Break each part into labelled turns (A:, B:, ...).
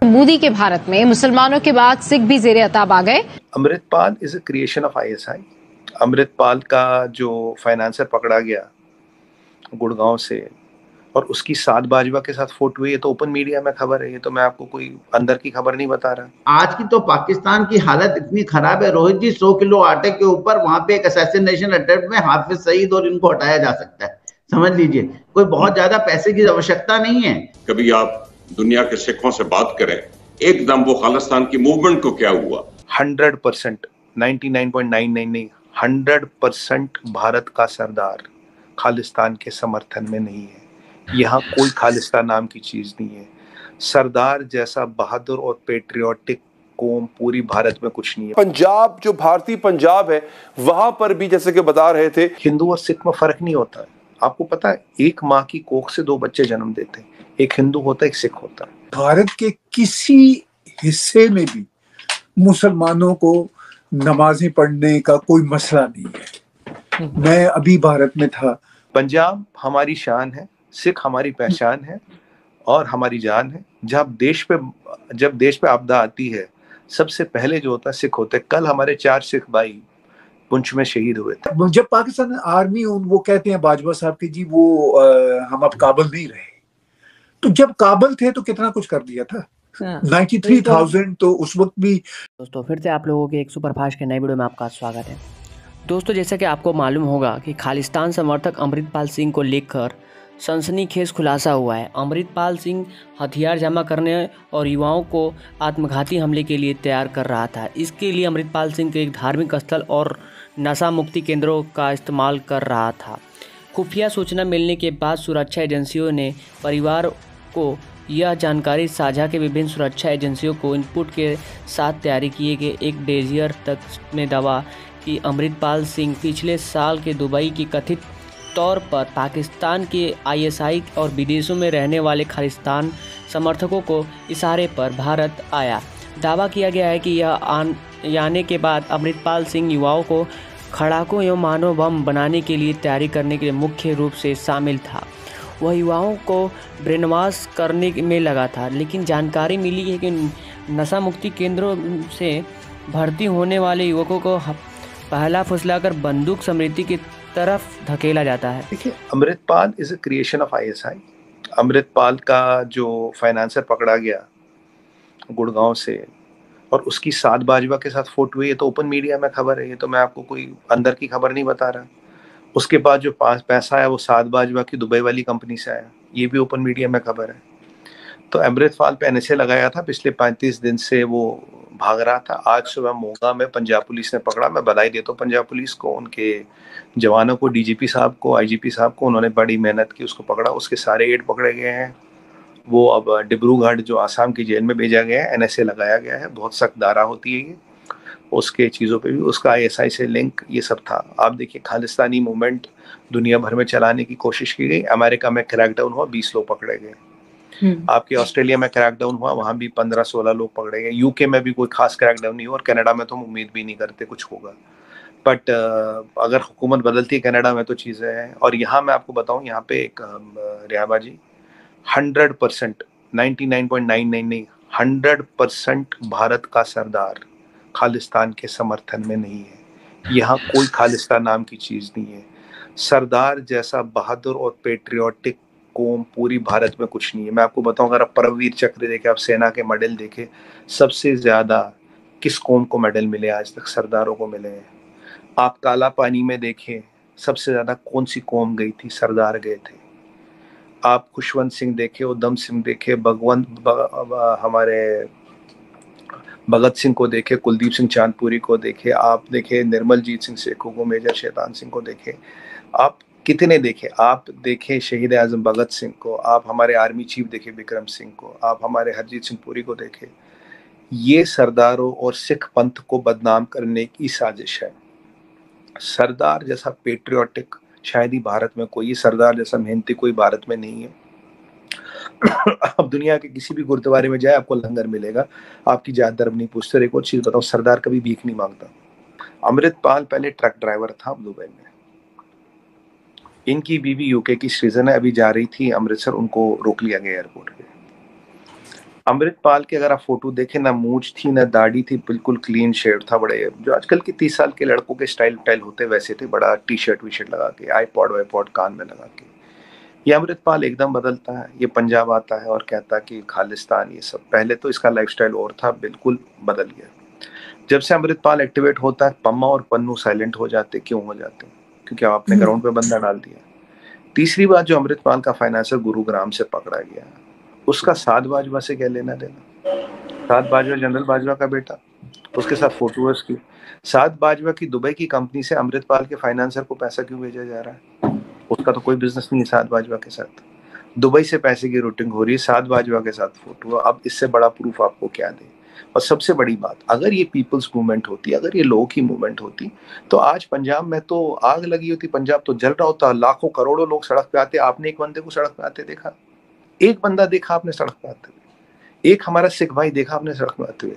A: मोदी के भारत में मुसलमानों के बाद सिख भी ज़ेरे अताब आ गए।
B: Amritpal is a creation of ISI. Amritpal का जो फाइनेंसर पकड़ा गया गुड़गांव से और उसकी सात बाजवा के साथ फोटो हुई, ये तो ओपन मीडिया में खबर है, ये तो मैं आपको कोई अंदर की खबर नहीं बता रहा।
C: आज की तो पाकिस्तान की हालत इतनी खराब है रोहित जी, 100 किलो आटे के ऊपर वहां पे एक असैसिनेशन अटेम्प्ट में हाफिज सईद और इनको हटाया जा सकता है। समझ लीजिए, कोई बहुत ज्यादा पैसे की आवश्यकता नहीं है।
D: कभी आप दुनिया के सिखों से बात करें, एकदम वो खालिस्तान की मूवमेंट को क्या हुआ,
B: 100%, 99.99 नहीं, 100% भारत का सरदार खालिस्तान के समर्थन में नहीं है। यहाँ कोई खालिस्तान नाम की चीज नहीं है। सरदार जैसा बहादुर और पेट्रियोटिक कौम पूरी भारत में कुछ नहीं है।
E: पंजाब, जो भारतीय पंजाब है, वहां पर भी जैसे कि बता रहे थे,
B: हिंदू और सिख में फर्क नहीं होता है। आपको पता है, एक माँ की कोख से 2 बच्चे जन्म देते हैं, एक हिंदू होता है, एक सिख होता है।
F: भारत के किसी हिस्से में भी मुसलमानों को नमाजें पढ़ने का कोई मसला नहीं है। मैं अभी भारत में था।
B: पंजाब हमारी शान है, सिख हमारी पहचान है और हमारी जान है। जब देश पे आपदा आती है, सबसे पहले जो होता है सिख होते हैं। कल हमारे 4 सिख भाई पुंछ में शहीद हुए थे।
F: जब पाकिस्तान आर्मी, वो कहते हैं बाजवा साहब की जी वो हम अब काबल नहीं रहे, तो जब काबल थे तो कितना कुछ कर दिया था। 93,000 तो उस वक्त भी।
G: दोस्तों, फिर से आप लोगों के एक सुपरफास्ट के नए वीडियो में आपका स्वागत है। दोस्तों, जैसा कि आपको मालूम होगा कि खालिस्तान समर्थक अमृतपाल सिंह को लेकर सनसनीखेज खुलासा हुआ है। अमृतपाल सिंह हथियार जमा करने और युवाओं को आत्मघाती हमले के लिए तैयार कर रहा था। इसके लिए अमृतपाल सिंह के एक धार्मिक स्थल और नशा मुक्ति केंद्रों का इस्तेमाल कर रहा था। खुफिया सूचना मिलने के बाद सुरक्षा एजेंसियों ने परिवार को यह जानकारी साझा के विभिन्न सुरक्षा एजेंसियों को इनपुट के साथ तैयारी किए गए एक डोजियर तक में दावा कि अमृतपाल सिंह पिछले साल के दुबई की कथित तौर पर पाकिस्तान के आईएसआई और विदेशों में रहने वाले खालिस्तान समर्थकों को इशारे पर भारत आया। दावा किया गया है कि यह आने के बाद अमृतपाल सिंह युवाओं को खड़ाकों एवं मानव बम बनाने के लिए तैयारी करने के लिए मुख्य रूप से शामिल था। वह युवाओं को ब्रेनवाश करने में लगा था, लेकिन जानकारी मिली है कि नशा मुक्ति केंद्रों से भर्ती होने वाले युवकों को पहला फुसलाकर बंदूक स्मृति की तरफ धकेला जाता है।
B: देखिए, Amritpal is a creation of ISI. Amritpal का जो फाइनेंसर पकड़ा गया गुड़गांव से और उसकी सात बाजवा के साथ फोटो हुई, ये तो ओपन मीडिया में खबर है, ये तो मैं आपको कोई अंदर की खबर नहीं बता रहा। उसके बाद जो पैसा आया वो सात बाजवा की दुबई वाली कंपनी से आया, ये भी ओपन मीडिया में खबर है। तो अमृतपाल पे एनएसए लगाया था, पिछले 35 दिन से वो भाग रहा था। आज सुबह मोगा में पंजाब पुलिस ने पकड़ा। मैं बधाई देता हूँ पंजाब पुलिस को, उनके जवानों को, डीजीपी साहब को, आईजीपी साहब को, उन्होंने बड़ी मेहनत की, उसको पकड़ा। उसके सारे 8 पकड़े गए हैं। वो अब डिब्रूगढ़ जो आसाम की जेल में भेजा गया है, एनएसए लगाया गया है। बहुत सख्त धारा होती है ये, उसके चीज़ों पे भी उसका आईएसआई से लिंक, ये सब था। आप देखिए, खालिस्तानी मूवमेंट दुनिया भर में चलाने की कोशिश की गई। अमेरिका में क्रैकडाउन हुआ, 20 लोग पकड़े गए। आपके ऑस्ट्रेलिया में क्रैकडाउन हुआ, वहां भी 15-16 लोग पकड़े गए। यूके में भी कोई खास क्रैकडाउन नहीं हुआ और कनाडा में तो हम उम्मीद भी नहीं करते कुछ होगा। बट अगर हुकूमत बदलती है कनाडा में तो चीज़ें हैं। और यहाँ मैं आपको बताऊँ, यहाँ पे एक रियाबाजी 100%, 99.99 नहीं, 100% भारत का सरदार खालिस्तान के समर्थन में नहीं है। यहाँ कोई खालिस्तान नाम की चीज नहीं है। सरदार जैसा बहादुर और पेट्रियोटिक कौम पूरी भारत में कुछ नहीं है। मैं आपको बताऊं, अगर आप परमवीर चक्र देखे, आप सेना के मेडल देखे, सबसे ज्यादा किस कौम को मेडल मिले आज तक? सरदारों को मिले हैं। आप काला पानी में देखें, सबसे ज्यादा कौन सी कौम गई थी? सरदार गए थे। आप खुशवंत सिंह देखे, उधम सिंह देखे, हमारे भगत सिंह को देखे, कुलदीप सिंह चांदपुरी को देखे, आप देखे निर्मलजीत सिंह सेखों को, मेजर शैतान सिंह को देखे, आप कितने देखे? आप देखे शहीद आजम भगत सिंह को, आप हमारे आर्मी चीफ देखे विक्रम सिंह को, आप हमारे हरजीत सिंह पुरी को देखे। ये सरदारों और सिख पंथ को बदनाम करने की साजिश है। सरदार जैसा पेट्रियोटिक शायद ही भारत में कोई, सरदार जैसा मेहनती कोई भारत में नहीं है। आप दुनिया के किसी भी गुरुद्वारे में जाए, आपको लंगर मिलेगा, आपकी जात धर्म नहीं पूछते। एक और चीज बताओ, सरदार कभी भीख नहीं मांगता। अमृतपाल पहले ट्रक ड्राइवर था दुबई में। इनकी बीवी यूके की सिटीजन है, अभी जा रही थी अमृतसर, उनको रोक लिया गया एयरपोर्ट पे। अमृतपाल के अगर आप फोटो देखें, ना मूंछ थी ना दाढ़ी थी, बिल्कुल क्लीन शेव था, बड़े जो आजकल के 30 साल के लड़कों के स्टाइल होते वैसे थे, बड़ा टी शर्ट लगा के, आईपॉड वाईपॉड कान में लगा के। ये अमृतपाल एकदम बदलता है, ये पंजाब आता है और कहता है कि खालिस्तान ये सब। पहले तो इसका लाइफस्टाइल और था, बिल्कुल बदल गया। जब से अमृतपाल एक्टिवेट होता है, पम्मा और पन्नू साइलेंट हो जाते। क्यों हो जाते? क्योंकि आपने ग्राउंड पे बंदा डाल दिया। तीसरी बात, जो अमृतपाल का फाइनेंसर गुरुग्राम से पकड़ा गया, उसका साध बाजवा से क्या लेना देना? साध बाजवा जनरल बाजवा का बेटा, उसके साथ फोटो है उसकी। साध बाजवा की दुबई की कंपनी से अमृतपाल के फाइनेंसर को पैसा क्यों भेजा जा रहा है? उसका तो कोई बिजनेस नहीं है साध बाजवा के साथ। दुबई से पैसे की रूटिंग हो रही है, साध बाजवा के साथ फोटो। अब इससे बड़ा प्रूफ आपको क्या दे? और सबसे बड़ी बात, अगर ये पीपल्स मूवमेंट होती, अगर ये लोगों की मूवमेंट होती, तो आज पंजाब में तो आग लगी होती, पंजाब तो जल रहा होता, लाखों करोड़ों लोग सड़क पे आते। आपने एक बंदे को सड़क पे आते देखा? एक बंदा देखा आपने सड़क पे आते हुए? एक हमारा सिख भाई देखा आपने सड़क पे आते हुए?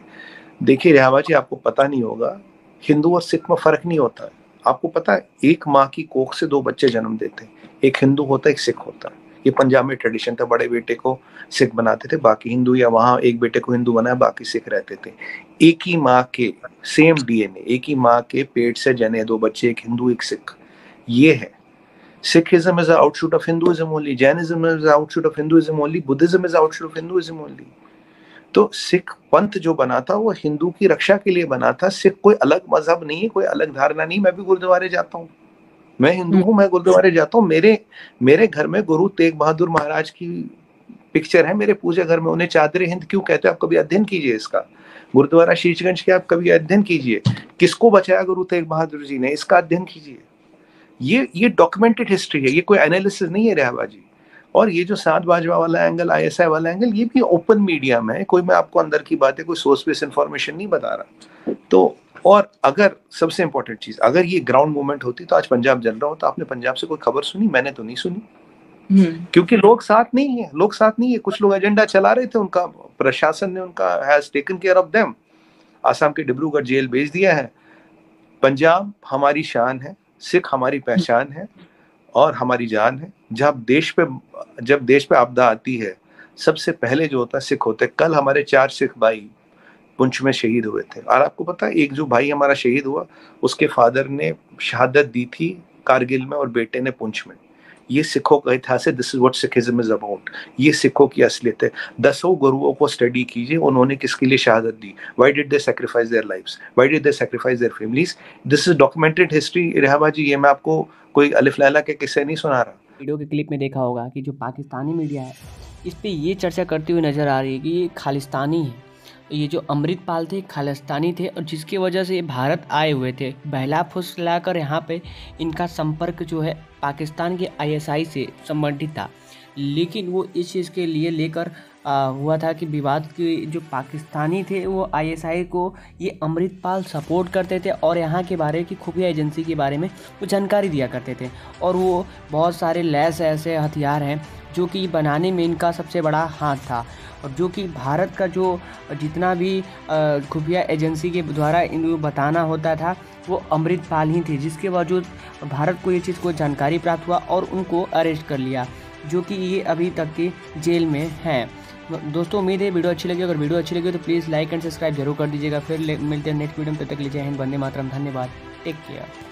B: देखिए रेहाबा जी, आपको पता नहीं होगा, हिंदू और सिख में फर्क नहीं होता है। आपको पता है, एक माँ की कोख से 2 बच्चे जन्म देते हैं, एक हिंदू होता है, एक सिख होता है। ये पंजाब में ट्रेडिशन था, बड़े बेटे को सिख बनाते थे, बाकी हिंदू, या वहाँ एक बेटे को हिंदू बनाया, बाकी सिख रहते थे। एक ही माँ के सेम डीएनए, एक ही माँ के पेट से जने 2 बच्चे, एक हिंदू एक सिख। ये है Sikhism is an outshoot of Hinduism only, Jainism is an outshoot of Hinduism only, Buddhism is an outshoot of Hinduism only. तो सिख पंथ जो बना था वो हिंदू की रक्षा के लिए बना था। सिख कोई अलग मजहब नहीं है, कोई अलग धारणा नहीं। मैं भी गुरुद्वारे जाता हूँ, मैं हिंदू हूँ, मैं गुरुद्वारे जाता हूँ। मेरे घर में गुरु तेग बहादुर महाराज की पिक्चर है, मेरे पूजे घर में। उन्हें चादरे हिंद क्यों कहते हैं? आप कभी अध्ययन कीजिए इसका। गुरुद्वारा शीशगंज के आप कभी अध्ययन कीजिए, किसको बचाया गुरु तेग बहादुर जी ने, इसका अध्ययन कीजिए। ये डॉक्यूमेंटेड हिस्ट्री है, ये कोई एनालिसिस नहीं है रेहाबा जी। और ये जो साध बाजवा वाला एंगल, आईएसआई वाला एंगल, ये भी ओपन मीडिया में है। कोई मैं आपको अंदर की बातें, कोई सोर्स बेस्ड इंफॉर्मेशन नहीं बता रहा। तो और अगर सबसे इंपॉर्टेंट चीज, अगर ये ग्राउंड मूवमेंट होती तो आज पंजाब जल रहा होता। आपने पंजाब से कोई खबर सुनी? मैंने तो नहीं सुनी, क्योंकि लोग साथ नहीं है, लोग साथ नहीं है। कुछ लोग एजेंडा चला रहे थे, उनका प्रशासन ने उनका has taken care of them. Assam के डिब्रूगढ़ जेल भेज दिया है। पंजाब हमारी शान है, सिख हमारी पहचान है और हमारी जान है। जब देश पे आपदा आती है, सबसे पहले जो होता है सिख होते हैं। कल हमारे 4 सिख भाई पुंछ में शहीद हुए थे, और आपको पता है, एक जो भाई हमारा शहीद हुआ, उसके फादर ने शहादत दी थी कारगिल में और बेटे ने पुंछ में। ये सिखों का इतिहास है। This is what Sikhism is about. ये सिखों की असलियत है। 10 गुरुओं को स्टडी कीजिए, उन्होंने किसके लिए शहादत दी? Why did they sacrifice their lives? Why did they sacrifice their families? This is documented history रेहाबा जी। ये मैं आपको कोई अलिफ लैला के किस्से नहीं सुना रहा।
G: वीडियो के क्लिप में देखा होगा कि जो पाकिस्तानी मीडिया है, इस पे ये चर्चा करती हुई नज़र आ रही है कि ये खालिस्तानी है, ये जो अमृतपाल थे खालिस्तानी थे, और जिसकी वजह से ये भारत आए हुए थे। बहला फुसला कर यहाँ पे इनका संपर्क जो है पाकिस्तान के आईएसआई से संबंधित था। लेकिन वो इस चीज़ के लिए लेकर हुआ था कि विवाद की जो पाकिस्तानी थे वो आईएसआई को ये अमृतपाल सपोर्ट करते थे और यहाँ के बारे की खुफिया एजेंसी के बारे में वो जानकारी दिया करते थे। और वो बहुत सारे लैस ऐसे हथियार हैं जो कि बनाने में इनका सबसे बड़ा हाथ था, और जो कि भारत का जो जितना भी खुफिया एजेंसी के द्वारा इनको बताना होता था वो अमृतपाल ही थे, जिसके बावजूद भारत को ये चीज़ को जानकारी प्राप्त हुआ और उनको अरेस्ट कर लिया, जो कि ये अभी तक के जेल में हैं। दोस्तों उम्मीद है वीडियो अच्छी लगी। अगर वीडियो अच्छी लगी तो प्लीज़ लाइक एंड सब्सक्राइब जरूर कर दीजिएगा। फिर मिलते हैं नेक्स्ट वीडियो में, तब तक लीजिए हिंद, वंदे मातरम, धन्यवाद, टेक केयर।